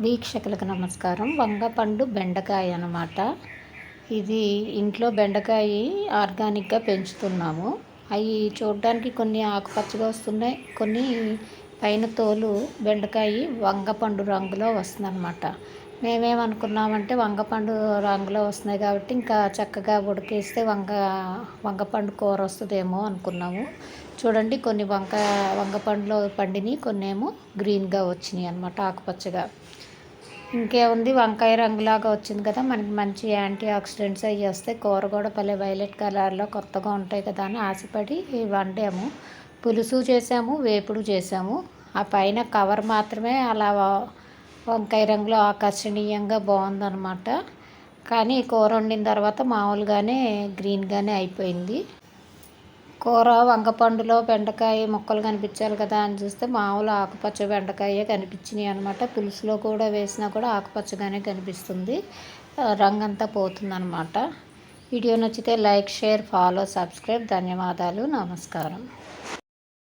వీక్షకులకు నమస్కారం. వంగపండు బెండకాయ అన్నమాట. ఇది ఇంట్లో బెండకాయ ఆర్గానిక్గా పెంచుతున్నాము. అవి చూడడానికి కొన్ని ఆకుపచ్చగా వస్తున్నాయి, కొన్ని పైన తోలు బెండకాయ వంగపండు రంగులో వస్తుందన్నమాట. మేమేమనుకున్నామంటే వంగపండు రంగులో వస్తున్నాయి కాబట్టి ఇంకా చక్కగా ఉడికేస్తే వంగపండు కూర వస్తుందేమో అనుకున్నాము. చూడండి, కొన్ని వంగపండులో పండినవి, కొన్ని ఏమో గ్రీన్గా వచ్చినాయి అన్నమాట, ఆకుపచ్చగా. ఇంకేముంది, వంకాయ రంగులాగా వచ్చింది కదా, మనకి మంచి యాంటీ ఆక్సిడెంట్స్ అవి వస్తాయి. కూర కూడా భలే వైలెట్ కలర్లో కొత్తగా ఉంటాయి కదా అని ఆశపడి వండాము. పులుసు చేసాము, వేపుడు చేసాము. ఆ పైన కవర్ మాత్రమే అలా వంకాయ రంగులో ఆకర్షణీయంగా బాగుందన్నమాట. కానీ కూర వండిన తర్వాత మామూలుగానే గ్రీన్గానే అయిపోయింది. కూర వంగపండులో బెండకాయ ముక్కలు కనిపించాలి కదా అని చూస్తే మామూలు ఆకుపచ్చ బెండకాయే కనిపించినాయి అనమాట. పులుసులో కూడా వేసినా కూడా ఆకుపచ్చగానే కనిపిస్తుంది, రంగంతా పోతుందన్నమాట. వీడియో నచ్చితే లైక్, షేర్, ఫాలో, సబ్స్క్రైబ్. ధన్యవాదాలు, నమస్కారం.